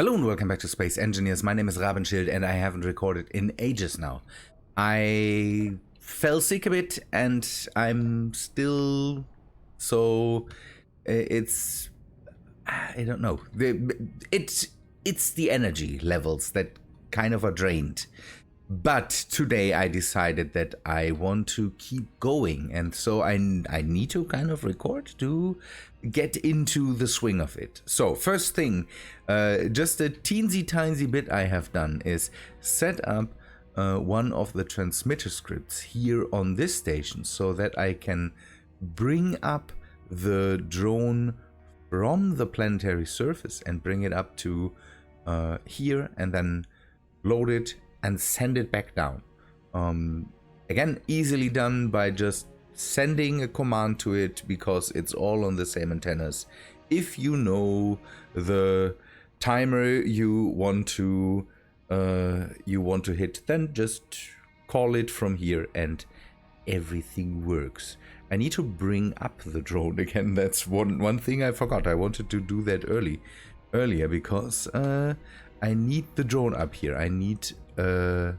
Hello and welcome back to Space Engineers. My name is Rabenschild and I haven't recorded in ages now. I fell sick a bit and I'm still... So it's... I don't know. It's the energy levels that kind of are drained. But today I decided that I want to keep going, and so I need to kind of record to get into the swing of it. So first thing, just a teensy tiny bit I have done is set up one of the transmitter scripts here on this station so that I can bring up the drone from the planetary surface and bring it up to here and then load it and send it back down. Again, easily done by just sending a command to it because it's all on the same antennas. If you know the timer you want to hit, then just call it from here and everything works. I need to bring up the drone again. That's one thing I forgot. I wanted to do that earlier because I need the drone up here. I need a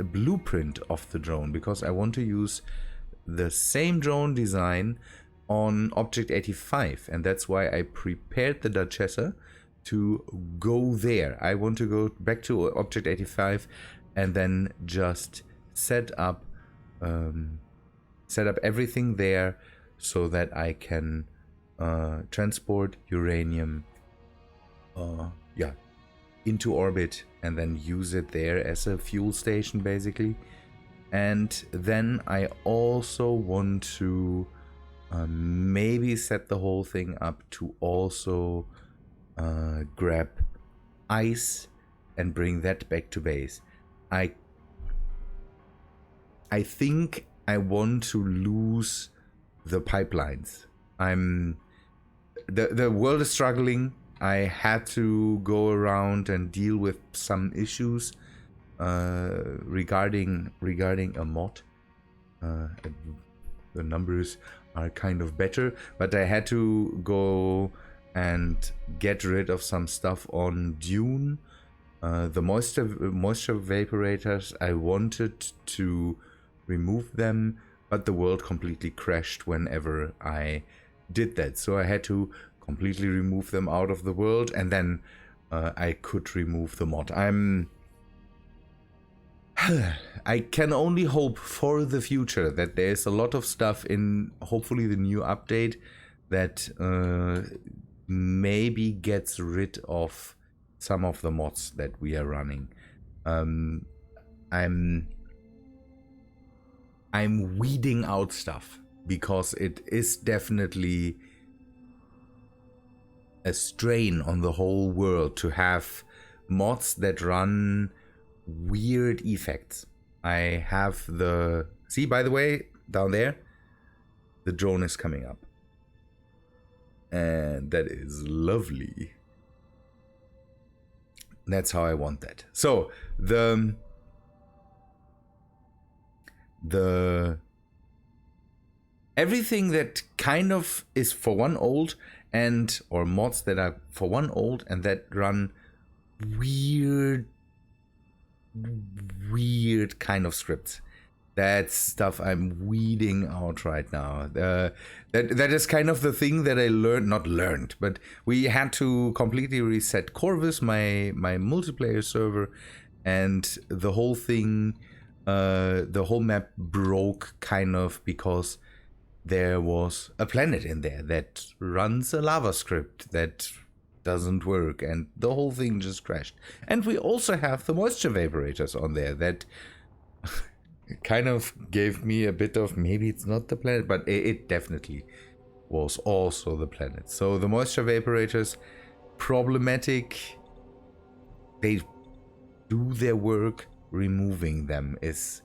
blueprint of the drone because I want to use the same drone design on Object 85, and that's why I prepared the Duchessa to go there. I want to go back to Object 85 and then just set up everything there so that I can transport uranium into orbit and then use it there as a fuel station basically. And then I also want to maybe set the whole thing up to also grab ice and bring that back to base. I think I want to lose the pipelines. The world is struggling. I had to go around and deal with some issues regarding a mod. The numbers are kind of better, but I had to go and get rid of some stuff on Dune. The moisture evaporators, I wanted to remove them, but the world completely crashed whenever I did that. So I had to completely remove them out of the world, and then I could remove the mod. I can only hope for the future that there's a lot of stuff in hopefully the new update that maybe gets rid of some of the mods that we are running. I'm weeding out stuff because it is definitely a strain on the whole world to have mods that run weird effects. I have the... See, by the way, down there, the drone is coming up. And that is lovely. That's how I want that. So, the everything that kind of is for one old or mods that are for one old and that run weird kind of scripts. That's stuff I'm weeding out right now. That is kind of the thing that I learned, but we had to completely reset Corvus, my multiplayer server, and the whole thing, the whole map broke kind of because there was a planet in there that runs a lava script that doesn't work, and the whole thing just crashed. And we also have the moisture evaporators on there that kind of gave me a bit of, maybe it's not the planet, but it definitely was also the planet. So the moisture evaporators, problematic. They do their work. Removing them is...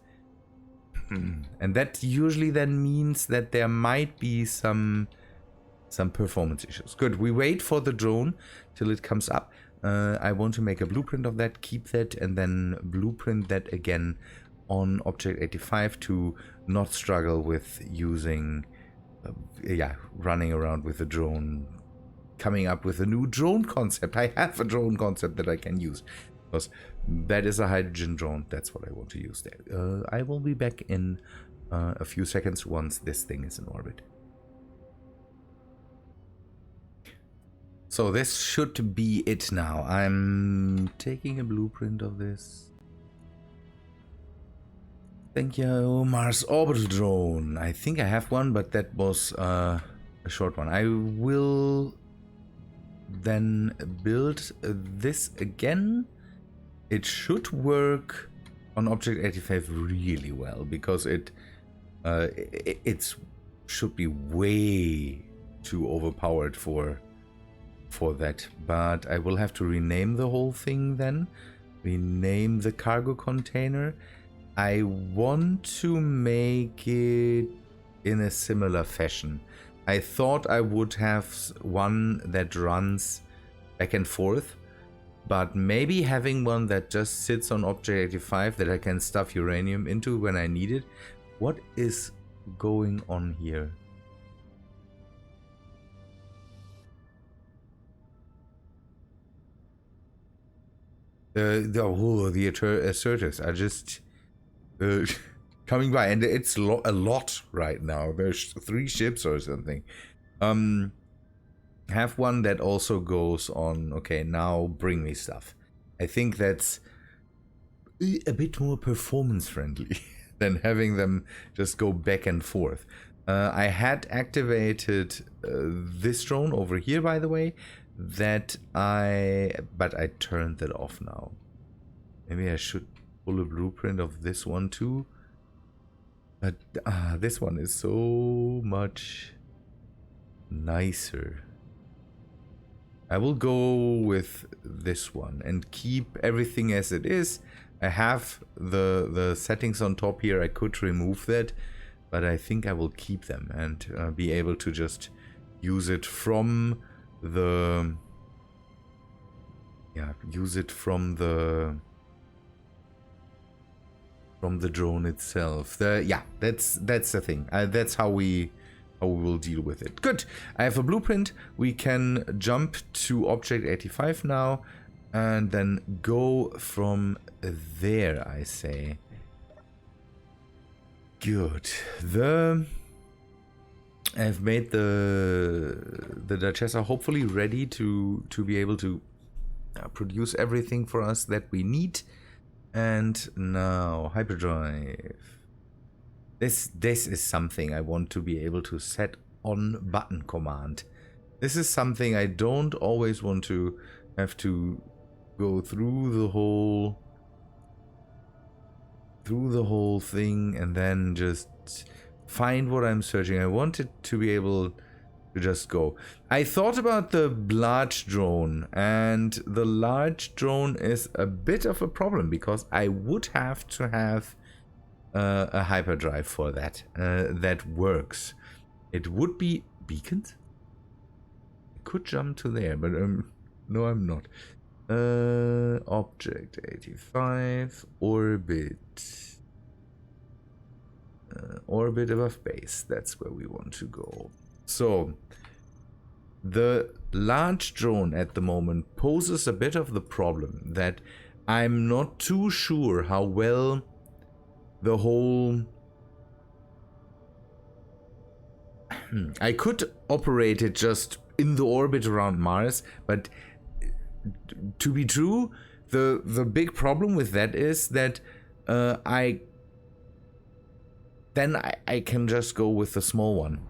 And that usually then means that there might be some performance issues. Good, we wait for the drone till it comes up. I want to make a blueprint of that, keep that, and then blueprint that again on Object 85 to not struggle with using, running around with the drone coming up with a new drone concept. I have a drone concept that I can use. Because that is a hydrogen drone. That's what I want to use there. I will be back in a few seconds once this thing is in orbit. So this should be it now. I'm taking a blueprint of this. Thank you, Mars orbital drone. I think I have one, but that was a short one. I will then build this again. It should work on Object 85 really well because it should be way too overpowered for that. But I will have to rename the whole thing then. Rename the cargo container. I want to make it in a similar fashion. I thought I would have one that runs back and forth, but maybe having one that just sits on Object 85 that I can stuff uranium into when I need it. What is going on here? The asserters are just coming by, and it's a lot right now. There's 3 ships or something. Have one that also goes on, okay, now bring me stuff. I think that's a bit more performance friendly than having them just go back and forth. I had activated this drone over here, by the way, but I turned that off now. Maybe I should pull a blueprint of this one too. But this one is so much nicer. I will go with this one and keep everything as it is. I have the settings on top here. I could remove that, but I think I will keep them and be able to just use it from the drone itself. That's the thing. That's how we will deal with it. Good. I have a blueprint. We can jump to Object 85 now and then go from there, I say. Good. I've made the digester hopefully ready to be able to produce everything for us that we need. And now hyperdrive. This is something I want to be able to set on button command. This is something I don't always want to have to go through the whole thing and then just find what I'm searching. I want it to be able to just go. I thought about the large drone, and the large drone is a bit of a problem because I would have to have a hyperdrive for that that works. It would be beacons. I could jump to there, but no, I'm not. Object 85 orbit. Orbit above base. That's where we want to go. So the large drone at the moment poses a bit of the problem that I'm not too sure how well the whole... I could operate it just in the orbit around Mars, but to be true, the big problem with that is that I can just go with the small one.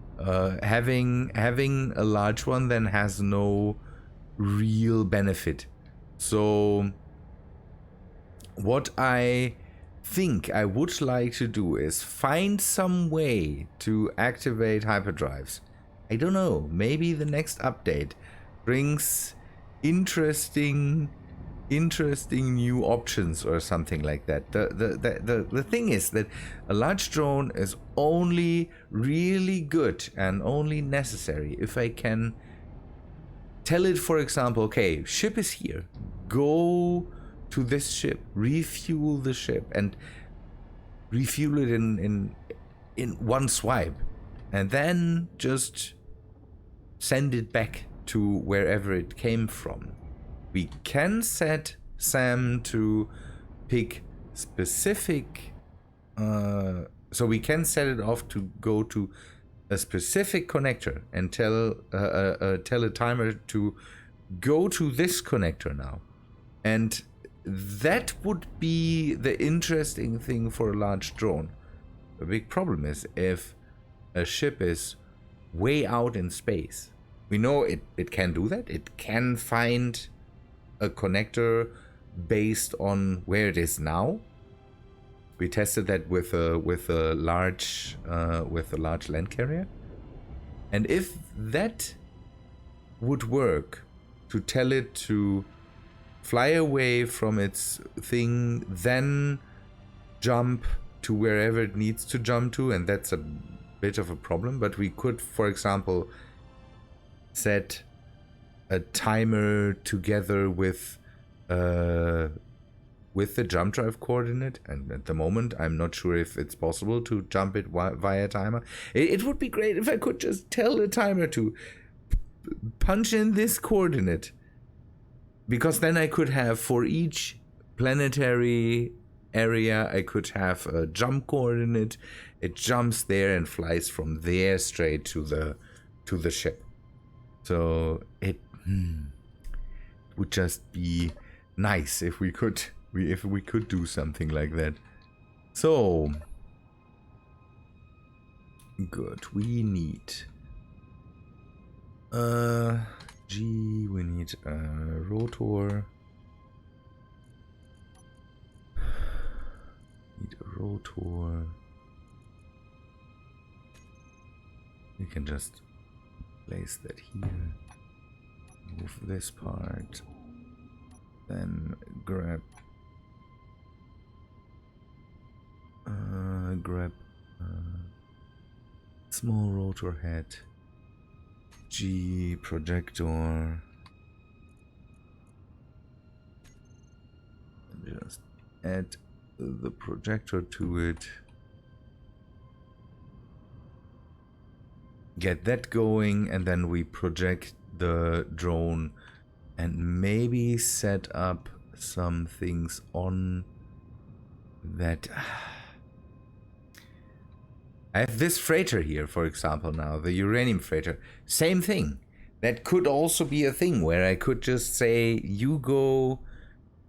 Having a large one then has no real benefit. So what I think I would like to do is find some way to activate hyperdrives. I don't know, maybe the next update brings interesting new options or something like that. The thing is that a large drone is only really good and only necessary if I can tell it, for example, okay, ship is here, go to this ship, refuel the ship, and refuel it in one swipe, and then just send it back to wherever it came from. We can set Sam to pick specific, so we can set it off to go to a specific connector and tell a timer to go to this connector now. And that would be the interesting thing for a large drone. The big problem is if a ship is way out in space. We know it can do that. It can find a connector based on where it is now. We tested that with a large land carrier. And if that would work to tell it to fly away from its thing, then jump to wherever it needs to jump to, and that's a bit of a problem, but we could, for example, set a timer together with the jump drive coordinate, and at the moment I'm not sure if it's possible to jump it via timer. It would be great if I could just tell the timer to punch in this coordinate, because then I could have for each planetary area I could have a jump coordinate. It jumps there and flies from there straight to the ship. So it would just be nice if we could do something like that. So good. We need we need a rotor. We can just place that here. Move this part. Then grab small rotor head. G projector. And just add the projector to it. Get that going, and then we project the drone and maybe set up some things on that. I have this freighter here, for example, now, the uranium freighter. Same thing. That could also be a thing where I could just say, you go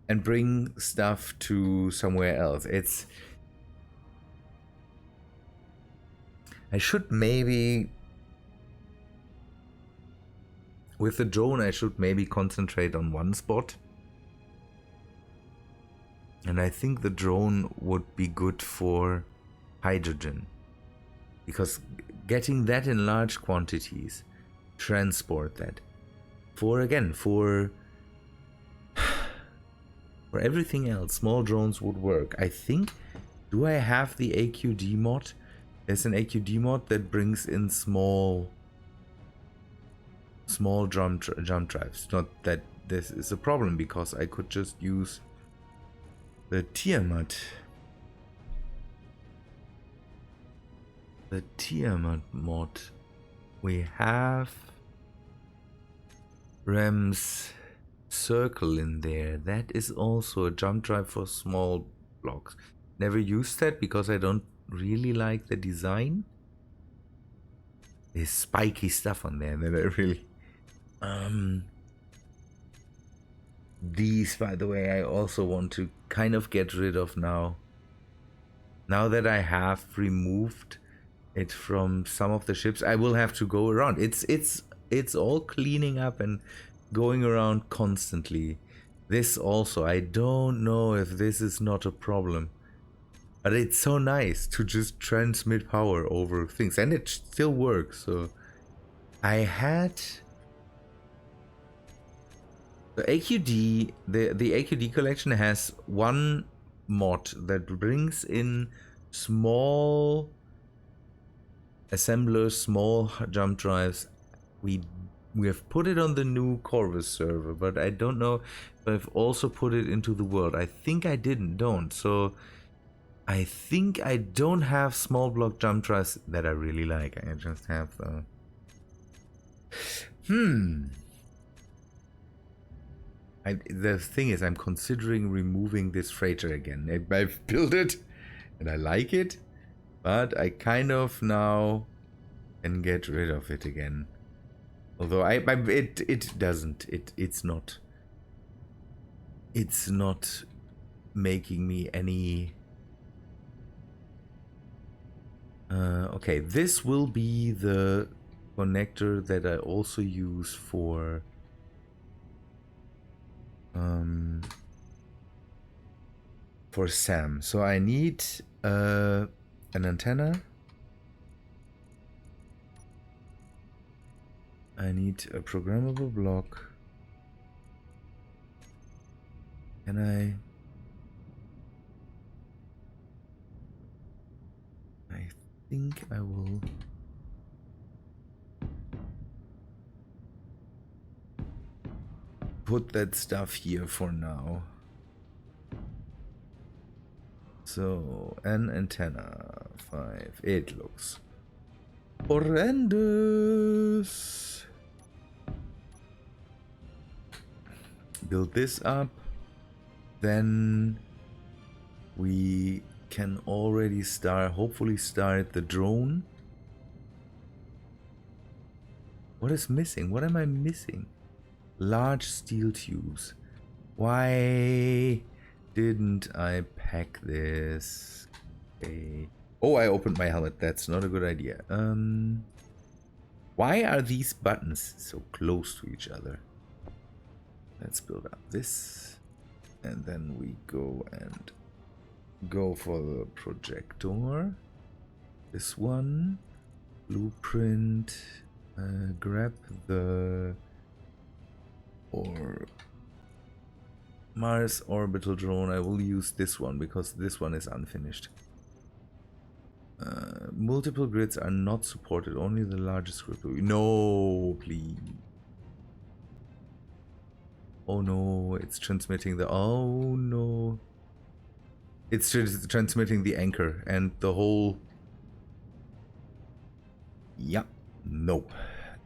and bring stuff to somewhere else. I should maybe, with the drone, I should maybe concentrate on one spot. And I think the drone would be good for hydrogen. Because getting that in large quantities, transport that. For everything else, small drones would work. I think, do I have the AQD mod? There's an AQD mod that brings in small jump drives. Not that this is a problem, because I could just use the Tiamat. The Tiamat mod. We have Ram's circle in there. That is also a jump drive for small blocks. Never used that because I don't really like the design. There's spiky stuff on there that I really... These, by the way, I also want to kind of get rid of now. Now that I have removed it from some of the ships, I will have to go around. It's all cleaning up and going around constantly. This also, I don't know if this is not a problem, but it's so nice to just transmit power over things, and it still works. So I had the AQD, the AQD collection has one mod that brings in small assemblers, small jump drives. We have put it on the new Corvus server, but I don't know if I've also put it into the world. I think I don't. So I think I don't have small block jump drives that I really like. I just have the The thing is, I'm considering removing this freighter again. I've built it, and I like it, but I kind of now can get rid of it again. Although it doesn't. It's not. It's not making me any. Okay, this will be the connector that I also use for Sam. So I need an antenna. I need a programmable block. Can I think I will put that stuff here for now. So, an antenna 5. It looks horrendous. Build this up. Then we can already hopefully start the drone. What is missing? What am I missing? Large steel tubes. Why didn't I pack this? Okay. Oh, I opened my helmet. That's not a good idea. Why are these buttons so close to each other? Let's build up this. And then we go for the projector. This one. Blueprint. Grab the Mars orbital drone. I will use this one because this one is unfinished. Multiple grids are not supported. Only the largest grid will be. No, please. Oh no, it's transmitting the... Oh no. It's transmitting the anchor and the whole... Yeah, no.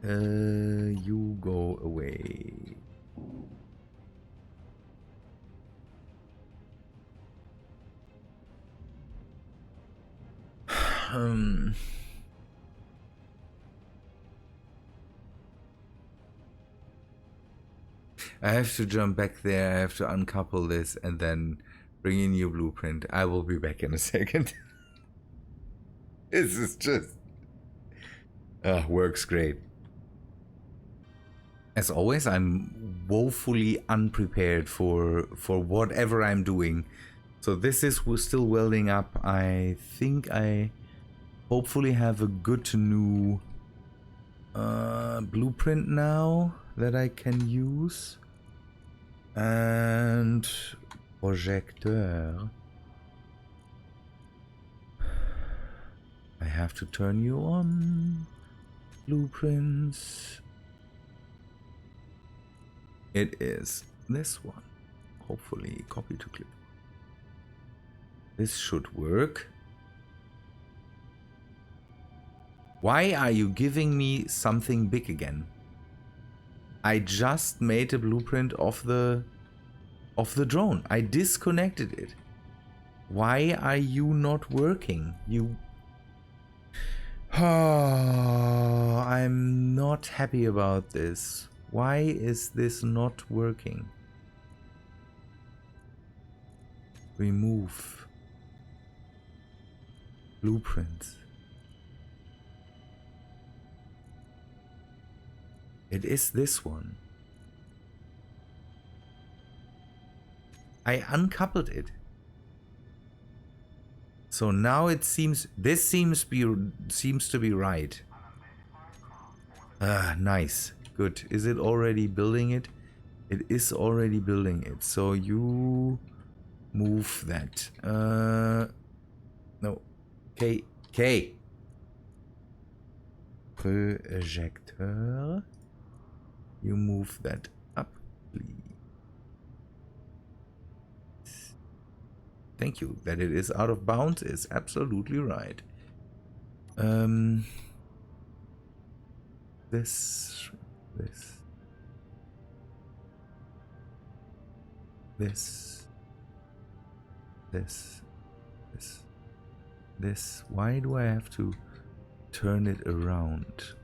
You go away. I have to jump back there. I have to uncouple this and then bring in your blueprint. I will be back in a second. This is just... works great. As always, I'm woefully unprepared for whatever I'm doing. So this is still welding up. I think I hopefully have a good new blueprint now that I can use. And projector. I have to turn you on. Blueprints. It is this one. Hopefully copy to clip. This should work. Why are you giving me something big again? I just made a blueprint of the drone. I disconnected it. Why are you not working? You... I'm not happy about this. Why is this not working? Remove. Blueprints. It is this one. I uncoupled it. So now it seems... This seems to be right. Nice. Good. Is it already building it? It is already building it. So you move that. No. K. Projector. You move that up, please. Thank you. That it is out of bounds is absolutely right. This. this, this, this. Why do I have to turn it around?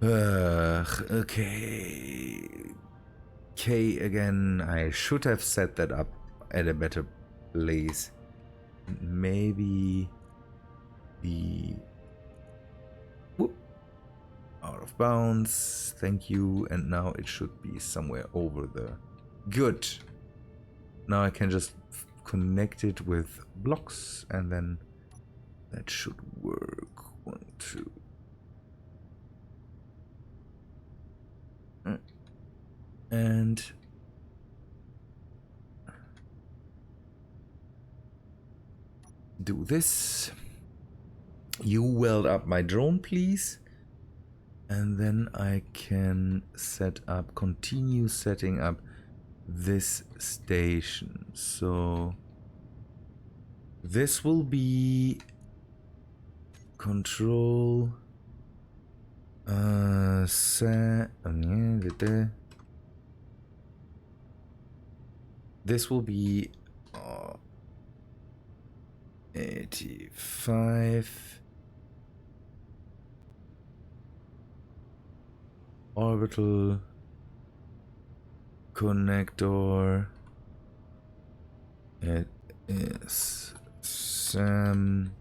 Ugh, okay. K again. I should have set that up at a better place. Maybe the... Whoop. Out of bounds. Thank you. And now it should be somewhere over the... Good. Now I can just connect it with blocks and then that should work. 1, 2. And do this. You weld up my drone, please. And then I can set up, continue setting up this station. So this will be control this will be 85 orbital connector. It is SAM.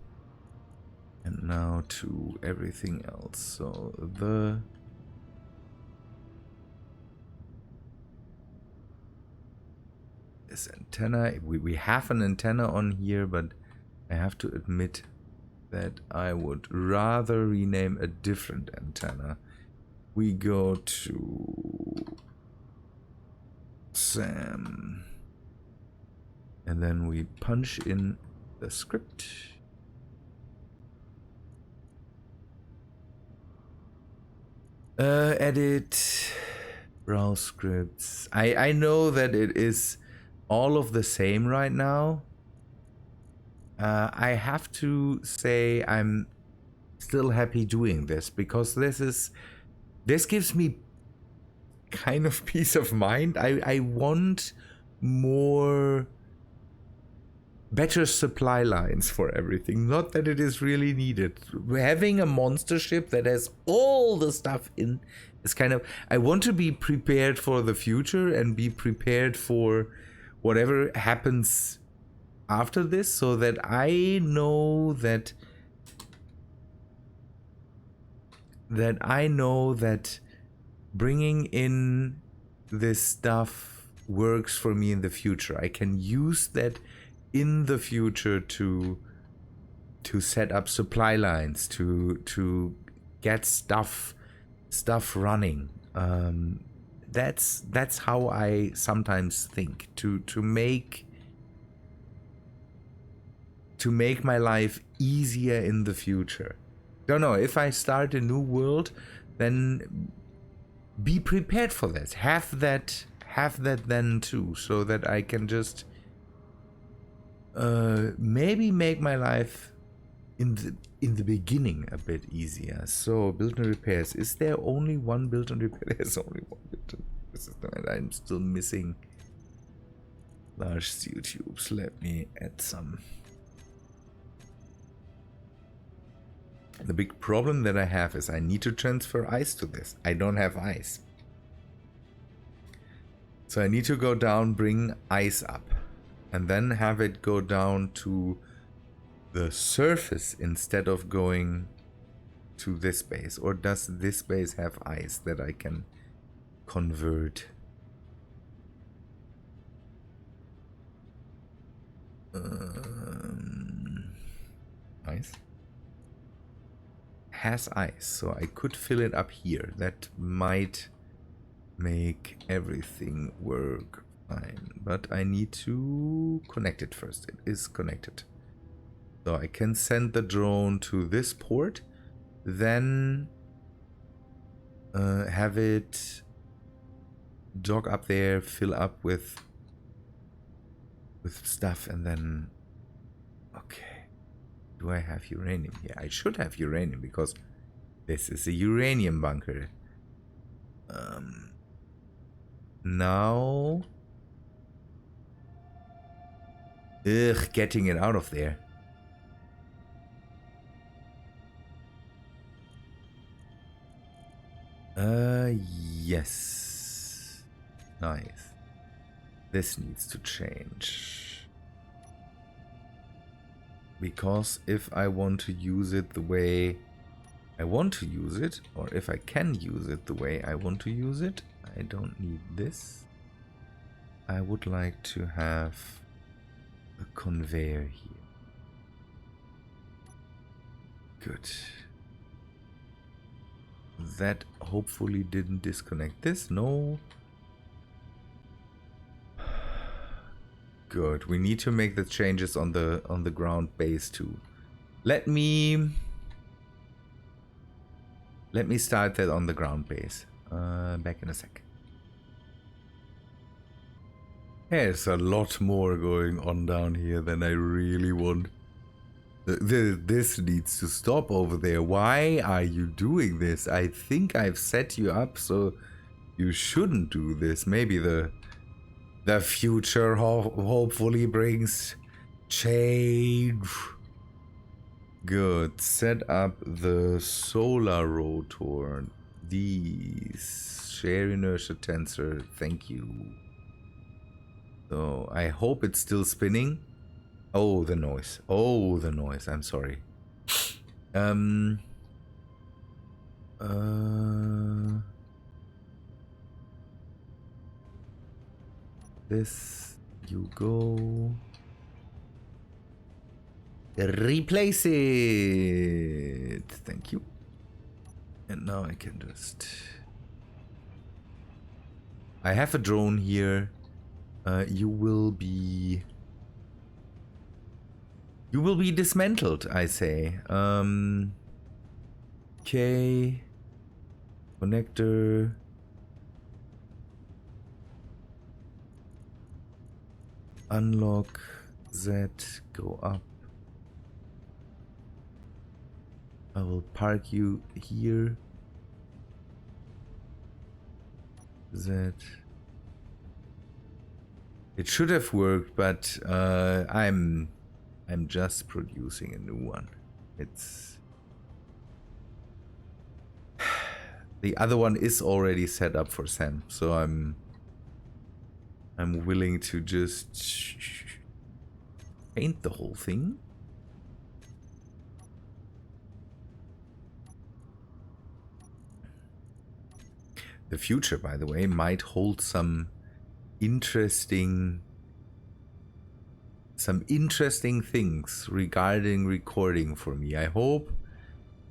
And now to everything else. So this antenna, we have an antenna on here, but I have to admit that I would rather rename a different antenna. We go to SAM. And then we punch in the script. Edit, browse scripts. I know that it is all of the same right now. I have to say I'm still happy doing this because this gives me kind of peace of mind. I want better supply lines for everything. Not that it is really needed. Having a monster ship that has all the stuff in is kind of... I want to be prepared for the future and be prepared for whatever happens after this, so that I know that bringing in this stuff works for me in the future. I can use that in the future to set up supply lines, to get stuff running. That's how I sometimes think, to make my life easier in the future. Don't know, if I start a new world, then be prepared for that. Have that then too, so that I can just maybe make my life in the beginning a bit easier. So build and repairs. Is there only one build and repair? There's only one build and repair. I'm still missing large steel tubes. Let me add some. The big problem that I have is I need to transfer ice to this. I don't have ice. So I need to go down, bring ice up, and then have it go down to the surface instead of going to this base. Or does this base have ice that I can convert? Ice? Has ice, so I could fill it up here. That might make everything work fine, but I need to connect it first. It is connected, so I can send the drone to this port, then have it dock up there, fill up with stuff, and then okay. Do I have uranium here? I should have uranium because this is a uranium bunker. Now... Ugh, getting it out of there. Yes. Nice. This needs to change. Because if I want to use it the way I want to use it, or if I can use it the way I want to use it, I don't need this. I would like to have a conveyor here. Good. That hopefully didn't disconnect this. No. Good. We need to make the changes on the ground base too. Let me start that on the ground base. Back in a sec. There's a lot more going on down here than I really want. This needs to stop over there. Why are you doing this? I think I've set you up so you shouldn't do this. Maybe the future hopefully brings change. Good. Set up the solar rotor. These. Share inertia tensor. Thank you. So I hope it's still spinning. Oh, the noise. Oh, the noise. I'm sorry. This, you go. Replace it. Thank you. And now I can just... I have a drone here. You will be dismantled, I say. Okay. Connector. Unlock. Z. Go up. I will park you here. Z. It should have worked, but I'm just producing a new one. It's the other one is already set up for Sam, so I'm willing to just paint the whole thing. The future, by the way, might hold some interesting things regarding recording for me. I hope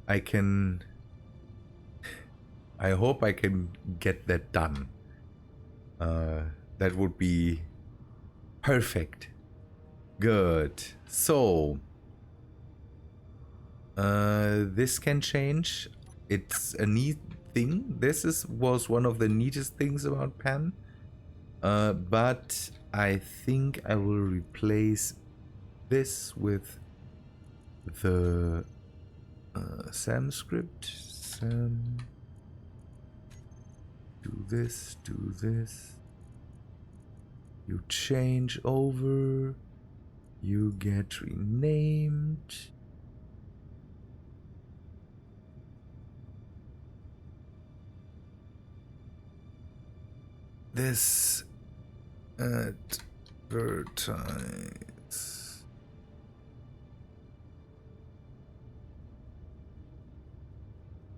I can get that done. That would be perfect. Good. So this can change. It's a neat thing. This was one of the neatest things about Pan. But I think I will replace this with the SAM script. SAM. Do this, do this. You change over. You get renamed. This advertise.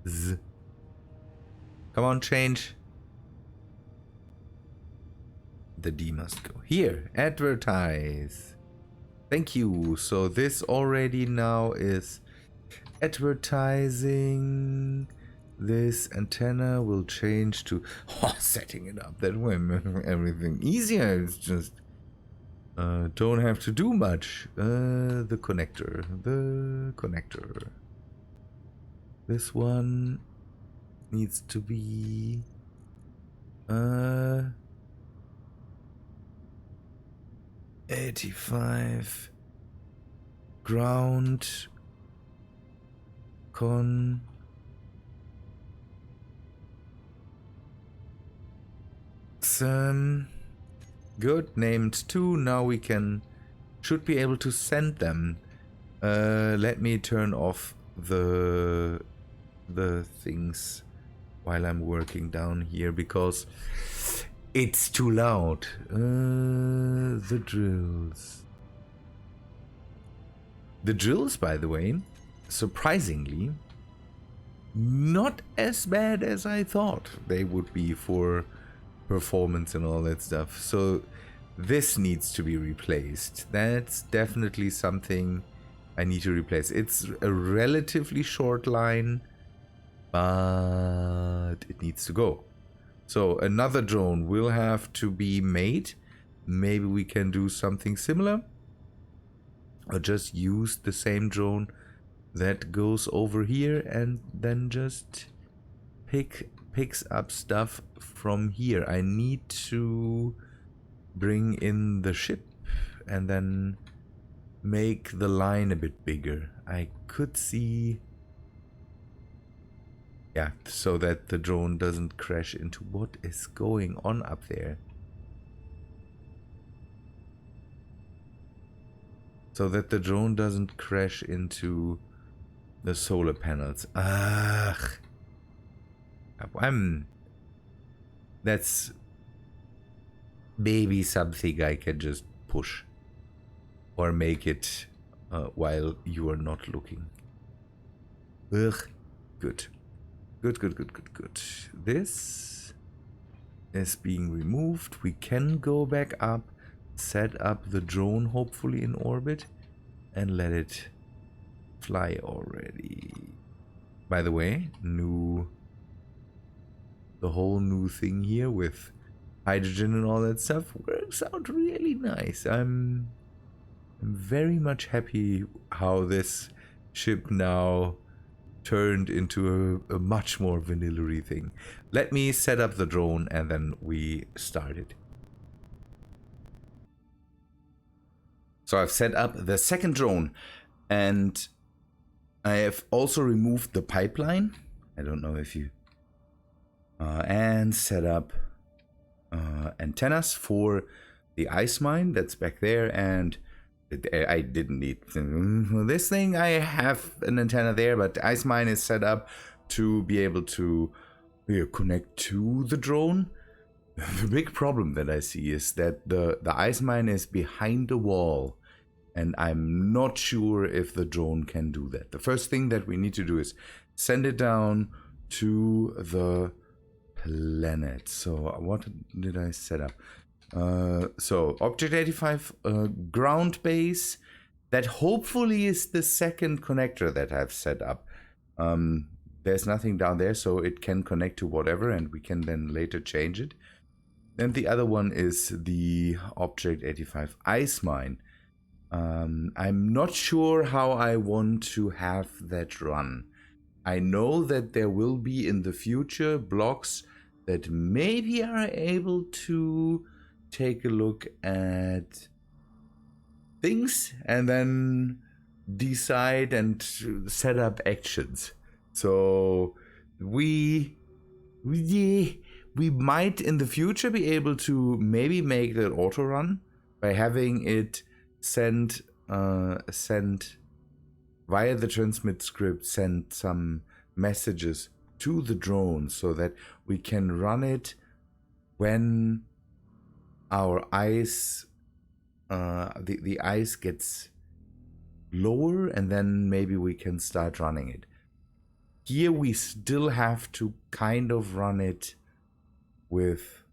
Z. Come on, change. The D must go here. Advertise. Thank you. So this already now is advertising. This antenna will change to setting it up that way. Everything easier. It's just don't have to do much. The connector. This one needs to be 85 ground Yes, good, named 2. Now we should be able to send them. Let me turn off the things while I'm working down here because it's too loud. The drills. The drills, by the way, surprisingly, not as bad as I thought they would be for performance and all that stuff. So this needs to be replaced. That's definitely something I need to replace. It's a relatively short line, but it needs to go. So another drone will have to be made. Maybe we can do something similar, or just use the same drone that goes over here and then just picks up stuff from here. I need to bring in the ship and then make the line a bit bigger. I could see, yeah, so that the drone doesn't crash into what is going on up there. So that the drone doesn't crash into the solar panels. Ugh. That's maybe something I can just push. Or make it while you are not looking. Ugh. Good. Good. This is being removed. We can go back up, set up the drone hopefully in orbit, and let it fly already. By the way, the whole new thing here with hydrogen and all that stuff works out really nice. I'm very much happy how this ship now turned into a much more vanilla-y thing. Let me set up the drone and then we start it. So I've set up the second drone and I have also removed the pipeline. I don't know if you... and set up antennas for the ice mine that's back there, and I didn't need this thing. I have an antenna there, but the ice mine is set up to be able to connect to the drone. The big problem that I see is that the ice mine is behind the wall, and I'm not sure if the drone can do that. The first thing that we need to do is send it down to the planet. So what did I set up? So Object 85 ground base, that hopefully is the second connector that I've set up. There's nothing down there, so it can connect to whatever, and we can then later change it. And the other one is the Object 85 ice mine. I'm not sure how I want to have that run. I know that there will be in the future blocks that maybe are able to take a look at things and then decide and set up actions. So we might in the future be able to maybe make that auto run by having it send via the transmit script, send some messages to the drone so that we can run it when our ice, the ice gets lower, and then maybe we can start running it. Here we still have to kind of run it with,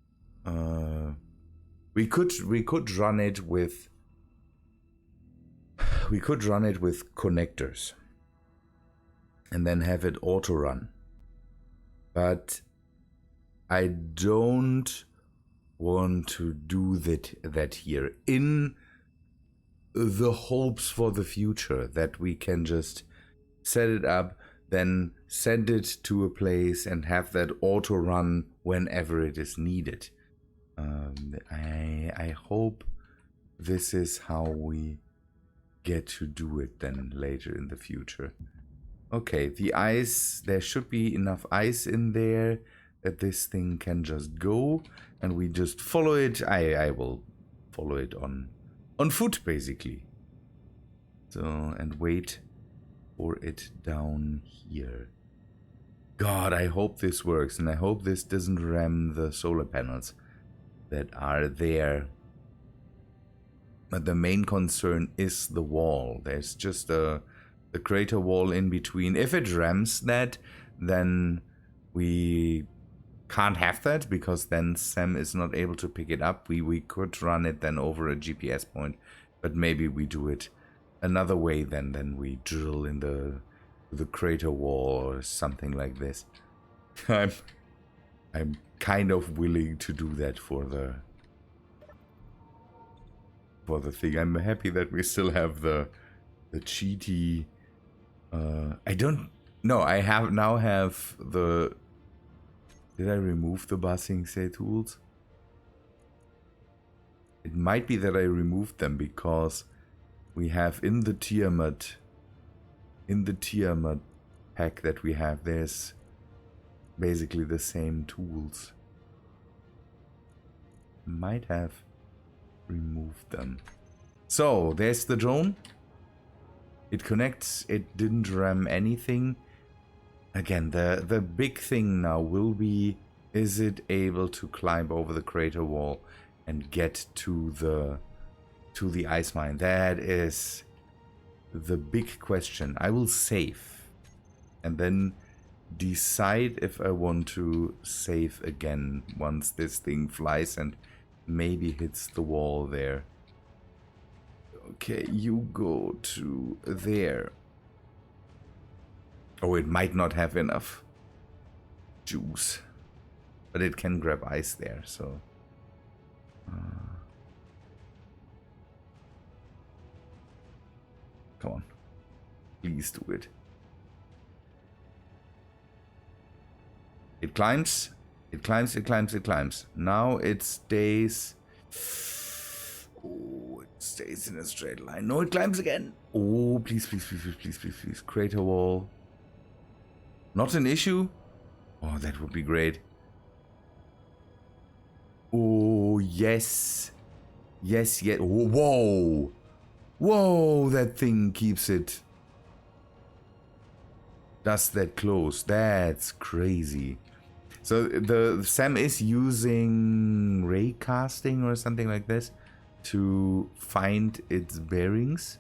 we could run it with connectors and then have it auto run. But I don't want to do that here, in the hopes for the future that we can just set it up, then send it to a place and have that auto run whenever it is needed. I hope this is how we get to do it then later in the future. Okay, the ice, there should be enough ice in there. that this thing can just go and we just follow it. I will follow it on foot basically. So, and wait for it down here. God, I hope this works, and I hope this doesn't ram the solar panels that are there. But the main concern is the wall. There's just the crater wall in between. If it rams that, then we can't have that, because then Sam is not able to pick it up. We could run it then over a GPS point, but maybe we do it another way then we drill in the crater wall or something like this. I'm kind of willing to do that for the thing. I'm happy that we still have the cheaty. I don't. No, I now have the. Did I remove the buzzing say tools? It might be that I removed them because we have in the Tiamat pack that we have, there's basically the same tools. Might have removed them. So there's the drone. It connects. It didn't ram anything. Again, the big thing now will be, is it able to climb over the crater wall and get to the ice mine? That is the big question. I will save and then decide if I want to save again once this thing flies and maybe hits the wall there. Okay, you go to there. Oh, it might not have enough juice, but it can grab ice there, so come on, please do it. It climbs, it climbs, it climbs, it climbs. Now it stays. Oh, it stays in a straight line. No, it climbs again. Oh, please, please, please, please, please, please, please. Crater wall. Not an issue. Oh, that would be great. Oh, yes. Yes, yes. Oh, whoa. Whoa, that thing keeps it. Does that close? That's crazy. So the Sam is using ray casting or something like this to find its bearings.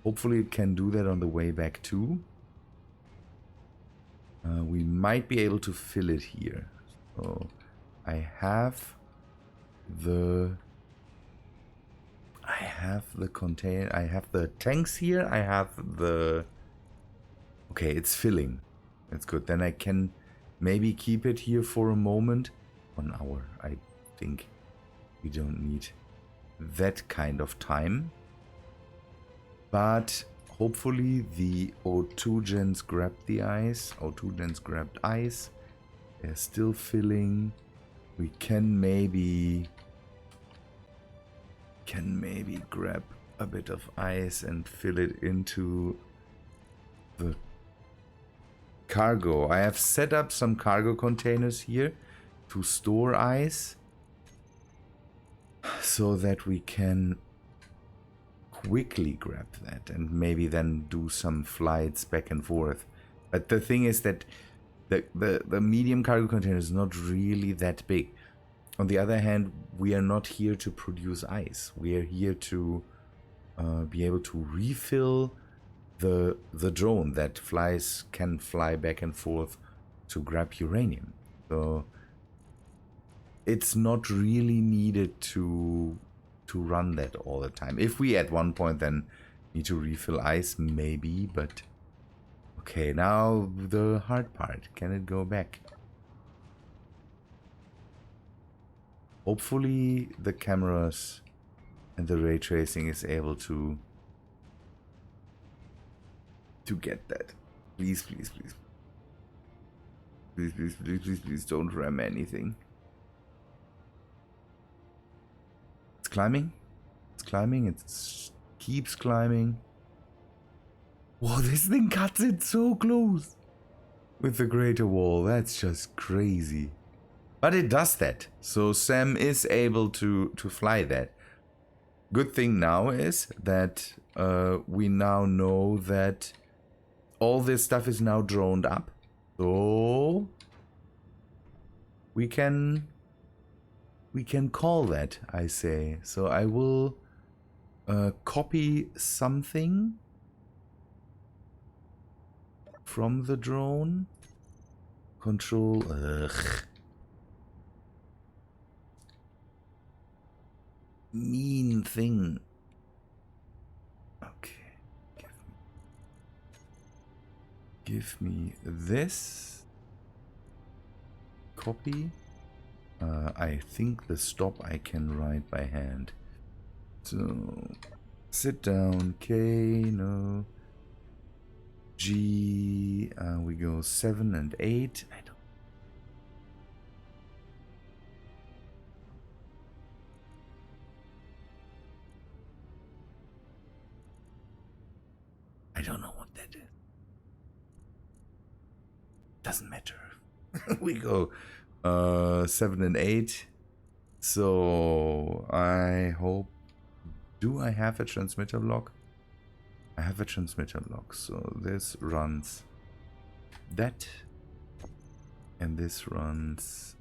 Hopefully it can do that on the way back too. We might be able to fill it here. So I have the container. I have the tanks here. I have the. Okay, it's filling. That's good. Then I can maybe keep it here for a moment. 1 hour. I think we don't need that kind of time. But hopefully the O2 gens grabbed the ice. O2 gens grabbed ice. They're still filling. We can maybe grab a bit of ice and fill it into the cargo. I have set up some cargo containers here to store ice so that we can quickly grab that and maybe then do some flights back and forth. But the thing is that the medium cargo container is not really that big. On the other hand, we are not here to produce ice. We are here to be able to refill the drone that can fly back and forth to grab uranium. So it's not really needed to run that all the time. If we at one point then need to refill ice, maybe, but okay, now the hard part. Can it go back? Hopefully the cameras and the ray tracing is able to get that. Please, please, please. Please, please, please, please, please don't ram anything. It's climbing. It's climbing. It keeps climbing. Whoa, this thing cuts it so close. with the greater wall. That's just crazy. But it does that. So Sam is able to fly that. Good thing now is that we now know that all this stuff is now droned up. So we can call that, I say. So I will copy something from the drone. Control. Mean thing. Okay. Give me this. Copy. I think the stop I can write by hand. So sit down. K, no. G, we go 7 and 8. I don't know what that is. Doesn't matter. We go 7 and 8. So I hope. Do I have a transmitter block? I have a transmitter block. So this runs that, and this runs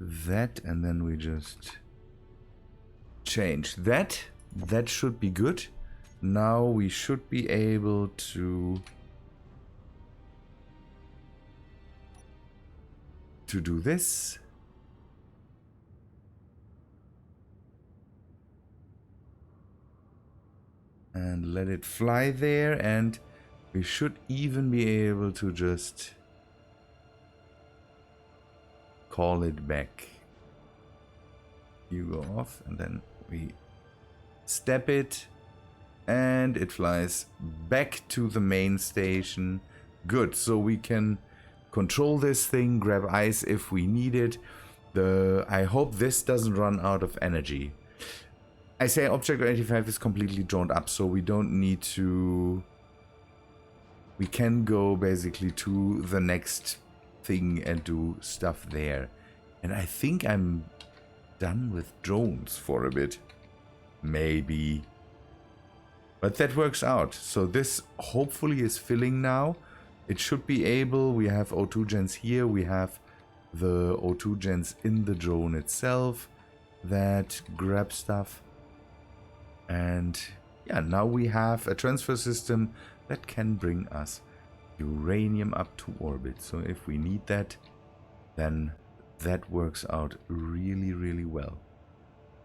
that, and then we just change that. That should be good. Now we should be able to do this. And let it fly there, and we should even be able to just call it back. You go off, and then we step it, and it flies back to the main station. Good, so we can control this thing, grab ice if we need it. I hope this doesn't run out of energy. I say Object 85 is completely droned up, so we don't need to. We can go basically to the next thing and do stuff there. And I think I'm done with drones for a bit. Maybe. But that works out. So this hopefully is filling now. It should be able. We have O2 gens here. We have the O2 gens in the drone itself that grab stuff. And yeah, now we have a transfer system that can bring us uranium up to orbit. So if we need that, then that works out really, really well.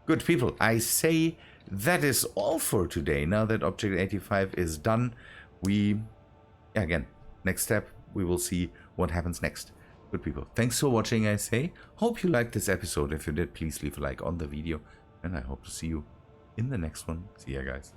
Good people, I say that is all for today. Now that Object 85 is done, again, next step, we will see what happens next. Good people, thanks for watching, I say. Hope you liked this episode. If you did, please leave a like on the video, and I hope to see you in the next one. See ya, guys.